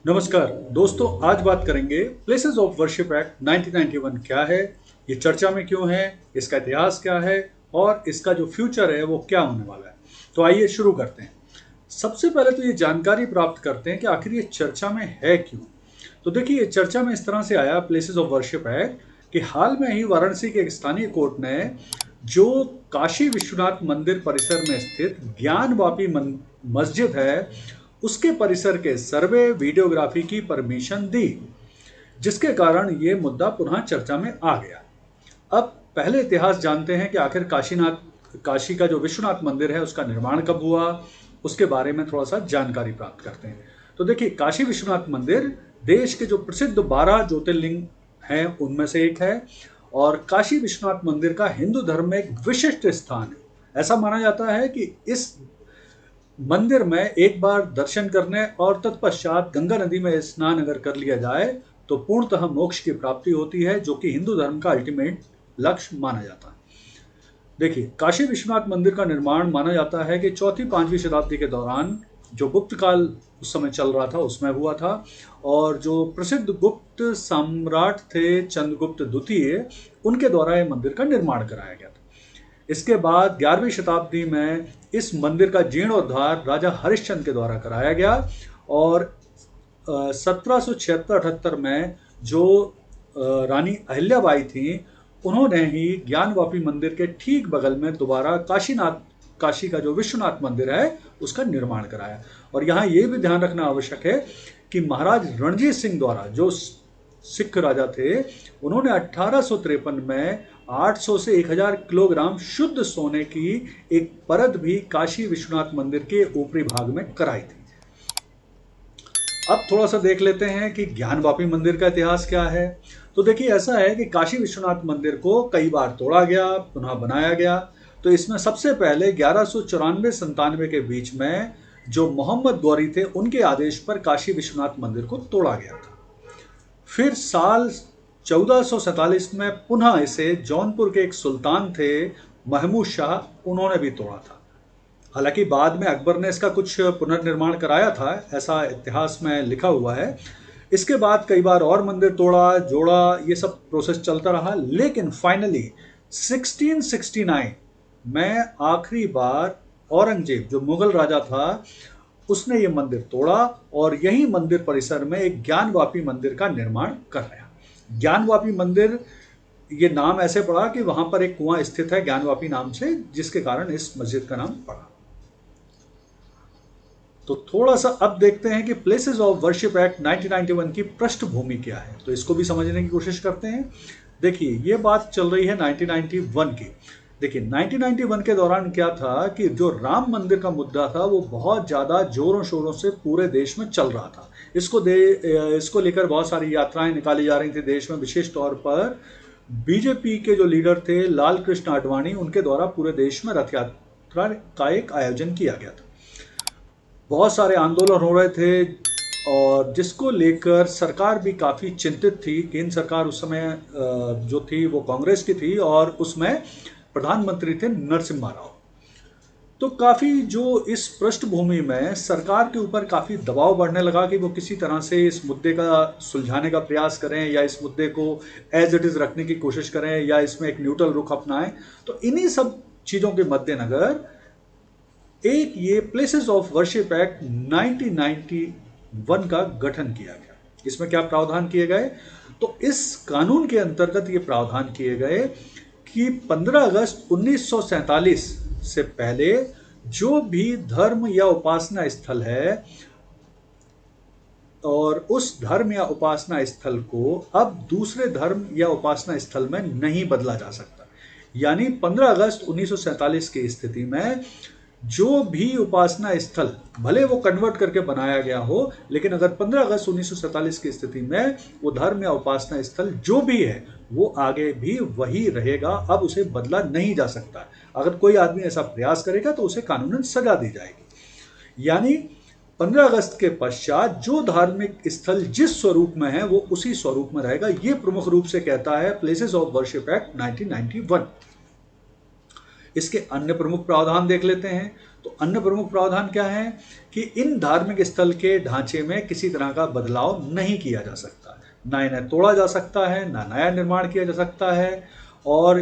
नमस्कार दोस्तों, आज बात करेंगे प्लेसेस ऑफ वर्शिप एक्ट 1991 क्या है, ये चर्चा में क्यों है, इसका इतिहास क्या है और इसका जो फ्यूचर है वो क्या होने वाला है। तो आइए शुरू करते हैं। सबसे पहले तो ये जानकारी प्राप्त करते हैं कि आखिर ये चर्चा में है क्यों। तो देखिए, ये चर्चा में इस तरह से आया प्लेसेस ऑफ वर्शिप एक्ट कि हाल में ही वाराणसी के एक स्थानीय कोर्ट ने जो काशी विश्वनाथ मंदिर परिसर में स्थित ज्ञानवापी मस्जिद है उसके परिसर के सर्वे वीडियोग्राफी की परमिशन दी, जिसके कारण ये मुद्दा पुनः चर्चा में आ गया। अब पहले इतिहास जानते हैं कि आखिर काशी का जो विश्वनाथ मंदिर है उसका निर्माण कब हुआ, उसके बारे में थोड़ा सा जानकारी प्राप्त करते हैं। तो देखिए, काशी विश्वनाथ मंदिर देश के जो प्रसिद्ध 12 ज्योतिर्लिंग हैं उनमें से एक है और काशी विश्वनाथ मंदिर का हिंदू धर्म में एक विशिष्ट स्थान है। ऐसा माना जाता है कि इस मंदिर में एक बार दर्शन करने और तत्पश्चात गंगा नदी में स्नान अगर कर लिया जाए तो पूर्णतः मोक्ष की प्राप्ति होती है, जो कि हिंदू धर्म का अल्टीमेट लक्ष्य माना जाता है। देखिए, काशी विश्वनाथ मंदिर का निर्माण माना जाता है कि चौथी पांचवी शताब्दी के दौरान जो गुप्त काल उस समय चल रहा था उसमें हुआ था और जो प्रसिद्ध गुप्त सम्राट थे चंद्रगुप्त द्वितीय, उनके द्वारा यह मंदिर का निर्माण कराया गया था। इसके बाद 11वीं शताब्दी में इस मंदिर का जीर्णोद्धार राजा हरिश्चंद्र के द्वारा कराया गया और 1776-78 में जो रानी अहिल्याबाई थी, उन्होंने ही ज्ञानवापी मंदिर के ठीक बगल में दोबारा काशी का जो विश्वनाथ मंदिर है उसका निर्माण कराया। और यहाँ ये भी ध्यान रखना आवश्यक है कि महाराज रणजीत सिंह द्वारा, जो सिख राजा थे, उन्होंने 1853 में 800 से 1000 किलोग्राम शुद्ध सोने की एक परत भी काशी विश्वनाथ मंदिर के ऊपरी भाग में कराई थी। अब थोड़ा सा देख लेते हैं कि ज्ञानवापी मंदिर का इतिहास क्या है। तो देखिए, ऐसा है कि काशी विश्वनाथ मंदिर को कई बार तोड़ा गया, पुनः बनाया गया। तो इसमें सबसे पहले 1194-97 के बीच में जो मोहम्मद गौरी थे, उनके आदेश पर काशी विश्वनाथ मंदिर को तोड़ा गया था। फिर साल 1447 में पुनः इसे जौनपुर के एक सुल्तान थे महमूद शाह, उन्होंने भी तोड़ा था। हालांकि बाद में अकबर ने इसका कुछ पुनर्निर्माण कराया था, ऐसा इतिहास में लिखा हुआ है। इसके बाद कई बार और मंदिर तोड़ा जोड़ा, ये सब प्रोसेस चलता रहा, लेकिन फाइनली 1669 में आखिरी बार औरंगजेब, जो मुगल राजा था, उसने ये मंदिर तोड़ा और यही मंदिर परिसर में एक ज्ञानवापी मंदिर का निर्माण कर रहा। ज्ञानवापी मंदिर, ये नाम ऐसे पड़ा कि वहां पर एक कुआं स्थित है ज्ञानवापी नाम से, जिसके कारण इस मस्जिद का नाम पड़ा। तो थोड़ा सा अब देखते हैं कि प्लेसेस ऑफ वर्शिप एक्ट 1991 की पृष्ठभूमि क्या है, तो इसको भी समझने की कोशिश करते हैं। देखिए, ये बात चल रही है 1991 की। देखिए, 1991 के दौरान क्या था कि जो राम मंदिर का मुद्दा था वो बहुत ज़्यादा जोरों शोरों से पूरे देश में चल रहा था। इसको लेकर बहुत सारी यात्राएं निकाली जा रही थी देश में। विशेष तौर पर बीजेपी के जो लीडर थे लाल कृष्ण आडवाणी, उनके द्वारा पूरे देश में रथ यात्रा का एक आयोजन किया गया था। बहुत सारे आंदोलन हो रहे थे और जिसको लेकर सरकार भी काफ़ी चिंतित थी। केंद्र सरकार उस समय जो थी वो कांग्रेस की थी और उसमें प्रधानमंत्री थे नरसिम्हा राव। तो काफ़ी जो इस पृष्ठभूमि में सरकार के ऊपर काफ़ी दबाव बढ़ने लगा कि वो किसी तरह से इस मुद्दे का सुलझाने का प्रयास करें या इस मुद्दे को एज इट इज़ रखने की कोशिश करें या इसमें एक न्यूट्रल रुख अपनाएं। तो इन्हीं सब चीज़ों के मद्देनजर एक ये प्लेसेस ऑफ वर्शिप एक्ट 1991 का गठन किया गया। इसमें क्या प्रावधान किए गए? तो इस कानून के अंतर्गत ये प्रावधान किए गए कि 15 अगस्त 1947 से पहले जो भी धर्म या उपासना स्थल है और उस धर्म या उपासना स्थल को अब दूसरे धर्म या उपासना स्थल में नहीं बदला जा सकता। यानी 15 अगस्त 1947 की स्थिति में जो भी उपासना स्थल भले वो कन्वर्ट करके बनाया गया हो, लेकिन अगर 15 अगस्त 1947 की स्थिति में वो धर्म या उपासना स्थल जो भी है वो आगे भी वही रहेगा, अब उसे बदला नहीं जा सकता। अगर कोई आदमी ऐसा प्रयास करेगा तो उसे कानूनन सजा दी जाएगी। यानी 15 अगस्त के पश्चात जो धार्मिक स्थल जिस स्वरूप में है वो उसी स्वरूप में रहेगा। ये प्रमुख रूप से कहता है प्लेसेस ऑफ वर्शिप एक्ट 1991। इसके अन्य प्रमुख प्रावधान देख लेते हैं। तो अन्य प्रमुख प्रावधान क्या है कि इन धार्मिक स्थल के ढांचे में किसी तरह का बदलाव नहीं किया जा सकता, ना इन्हें तोड़ा जा सकता है, ना नया निर्माण किया जा सकता है। और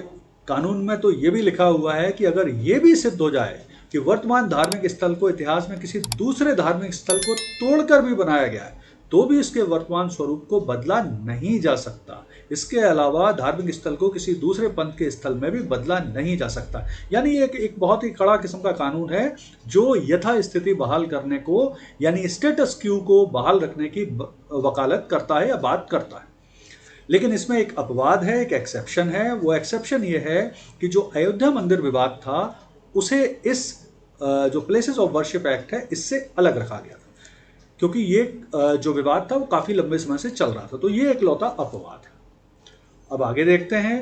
कानून में तो ये भी लिखा हुआ है कि अगर ये भी सिद्ध हो जाए कि वर्तमान धार्मिक स्थल को इतिहास में किसी दूसरे धार्मिक स्थल को तोड़कर भी बनाया गया है, तो भी इसके वर्तमान स्वरूप को बदला नहीं जा सकता। इसके अलावा धार्मिक स्थल को किसी दूसरे पंथ के स्थल में भी बदला नहीं जा सकता। यानी एक बहुत ही कड़ा किस्म का कानून है जो यथा स्थिति बहाल करने को, यानी स्टेटस क्यू को बहाल रखने की वकालत करता है या बात करता है। लेकिन इसमें एक अपवाद है, एक एक्सेप्शन है। वो एक्सेप्शन ये है कि जो अयोध्या मंदिर विवाद था उसे इस जो प्लेसेस ऑफ वर्शिप एक्ट है इससे अलग रखा गया था, क्योंकि ये जो विवाद था वो काफ़ी लंबे समय से चल रहा था। तो ये एक लौता अपवाद है। अब आगे देखते हैं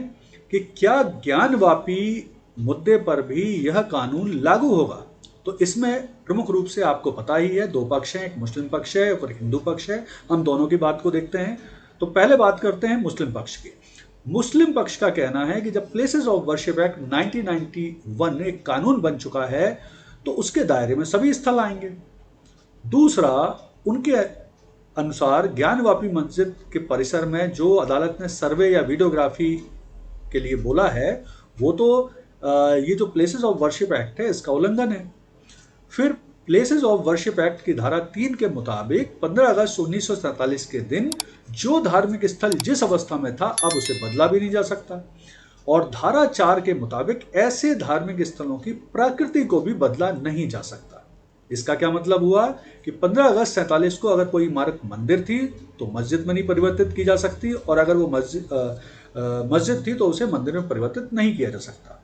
कि क्या ज्ञानवापी मुद्दे पर भी यह कानून लागू होगा। तो इसमें प्रमुख रूप से आपको पता ही है, दो पक्ष हैं, एक मुस्लिम पक्ष है और एक हिंदू पक्ष है। हम दोनों की बात को देखते हैं। तो पहले बात करते हैं मुस्लिम पक्ष की। मुस्लिम पक्ष का कहना है कि जब प्लेसेस ऑफ वर्शिप एक्ट 1991 एक कानून बन चुका है तो उसके दायरे में सभी स्थल आएंगे। दूसरा, उनके अनुसार ज्ञानवापी मस्जिद के परिसर में जो अदालत ने सर्वे या वीडियोग्राफी के लिए बोला है वो तो ये जो प्लेसेस ऑफ वर्शिप एक्ट है इसका उल्लंघन है। फिर प्लेसेस ऑफ वर्शिप एक्ट की धारा 3 के मुताबिक 15 अगस्त 1947 के दिन जो धार्मिक स्थल जिस अवस्था में था अब उसे बदला भी नहीं जा सकता। और धारा 4 के मुताबिक ऐसे धार्मिक स्थलों की प्रकृति को भी बदला नहीं जा सकता। इसका क्या मतलब हुआ कि 15 अगस्त 47 को अगर कोई इमारत मंदिर थी तो मस्जिद में नहीं परिवर्तित की जा सकती, और अगर वो मस्जिद थी तो उसे मंदिर में परिवर्तित नहीं किया जा सकता।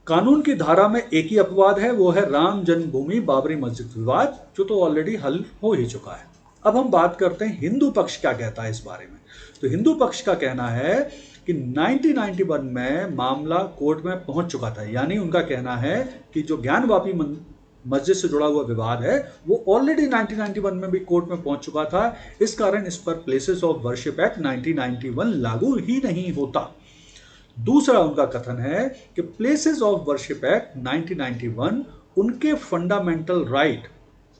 कानून की धारा में एक ही अपवाद है, वो है राम जन्मभूमि बाबरी मस्जिद विवाद, जो तो ऑलरेडी हल हो ही चुका है। अब हम बात करते हैं हिंदू पक्ष क्या कहता है इस बारे में। तो हिंदू पक्ष का कहना है कि 1991 में मामला कोर्ट में पहुंच चुका था। यानी उनका कहना है कि जो ज्ञानवापी मस्जिद से जुड़ा हुआ विवाद है वो ऑलरेडी 1991 में भी कोर्ट में पहुंच चुका था। इस कारण इस पर प्लेसेस ऑफ वर्शिप एक्ट 1991 लागू ही नहीं होता। दूसरा उनका कथन है कि प्लेसेस ऑफ वर्शिप एक्ट 1991 उनके फंडामेंटल राइट,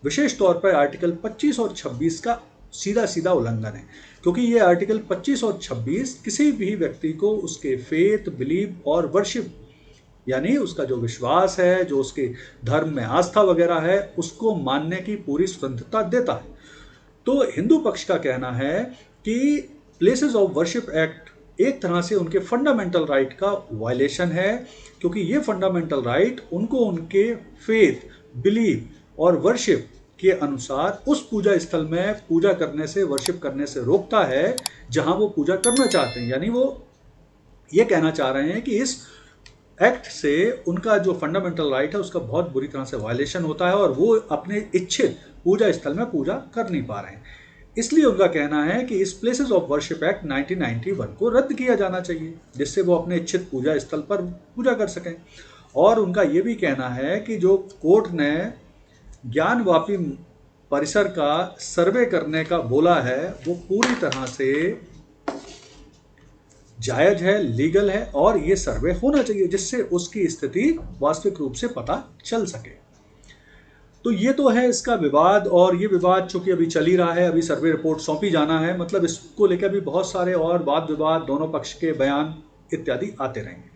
विशेष तौर पर आर्टिकल 25 और 26 का सीधा सीधा उल्लंघन है, क्योंकि ये आर्टिकल 25 और 26 किसी भी व्यक्ति को उसके फेथ, बिलीव और वर्शिप, यानी उसका जो विश्वास है, जो उसके धर्म में आस्था वगैरह है, उसको मानने की पूरी स्वतंत्रता देता है। तो हिंदू पक्ष का कहना है कि प्लेसेस ऑफ वर्शिप एक्ट एक तरह से उनके फंडामेंटल राइट का वायलेशन है, क्योंकि ये फंडामेंटल राइट उनको उनके फेथ, बिलीव और वर्शिप के अनुसार उस पूजा स्थल में पूजा करने से, वर्शिप करने से रोकता है जहां वो पूजा करना चाहते हैं। यानी वो ये कहना चाह रहे हैं कि इस एक्ट से उनका जो फंडामेंटल राइट है उसका बहुत बुरी तरह से वायलेशन होता है और वो अपने इच्छित पूजा स्थल में पूजा कर नहीं पा रहे हैं। इसलिए उनका कहना है कि इस प्लेसेस ऑफ वर्शिप एक्ट 1991 को रद्द किया जाना चाहिए, जिससे वो अपने इच्छित पूजा स्थल पर पूजा कर सकें। और उनका ये भी कहना है कि जो कोर्ट ने ज्ञानवापी परिसर का सर्वे करने का बोला है वो पूरी तरह से जायज है, लीगल है, और ये सर्वे होना चाहिए जिससे उसकी स्थिति वास्तविक रूप से पता चल सके। तो ये तो है इसका विवाद, और ये विवाद चूंकि अभी चल ही रहा है, अभी सर्वे रिपोर्ट सौंपी जाना है, मतलब इसको लेकर भी बहुत सारे और वाद विवाद, दोनों पक्ष के बयान इत्यादि आते रहेंगे।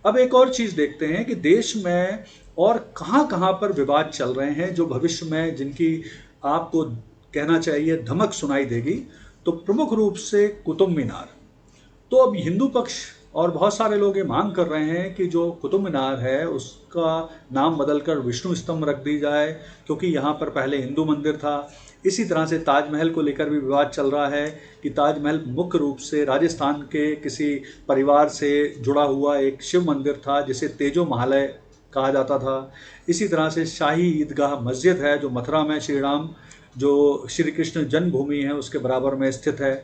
अब एक और चीज़ देखते हैं कि देश में और कहाँ कहाँ पर विवाद चल रहे हैं जो भविष्य में जिनकी आपको कहना चाहिए धमक सुनाई देगी। तो प्रमुख रूप से कुतुब मीनार। तो अब हिंदू पक्ष और बहुत सारे लोग ये मांग कर रहे हैं कि जो कुतुब मीनार है उसका नाम बदलकर विष्णु स्तंभ रख दी जाए, क्योंकि यहाँ पर पहले हिंदू मंदिर था। इसी तरह से ताजमहल को लेकर भी विवाद चल रहा है कि ताजमहल मुख्य रूप से राजस्थान के किसी परिवार से जुड़ा हुआ एक शिव मंदिर था जिसे तेजो महालय कहा जाता था। इसी तरह से शाही ईदगाह मस्जिद है जो मथुरा में श्री राम जो श्री कृष्ण जन्मभूमि है उसके बराबर में स्थित है।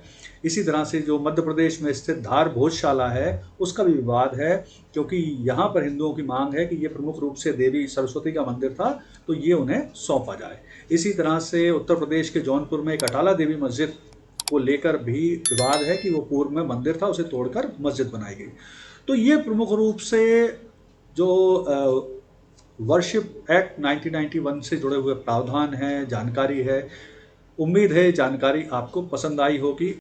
इसी तरह से जो मध्य प्रदेश में स्थित धार भोजशाला है उसका भी विवाद है, क्योंकि यहाँ पर हिंदुओं की मांग है कि ये प्रमुख रूप से देवी सरस्वती का मंदिर था तो ये उन्हें सौंपा जाए। इसी तरह से उत्तर प्रदेश के जौनपुर में एक अटाला देवी मस्जिद को लेकर भी विवाद है कि वो पूर्व में मंदिर था, उसे तोड़कर मस्जिद बनाई गई। तो ये प्रमुख रूप से जो वर्शिप एक्ट 1991 से जुड़े हुए प्रावधान हैं, जानकारी है। उम्मीद है जानकारी आपको पसंद आई होगी।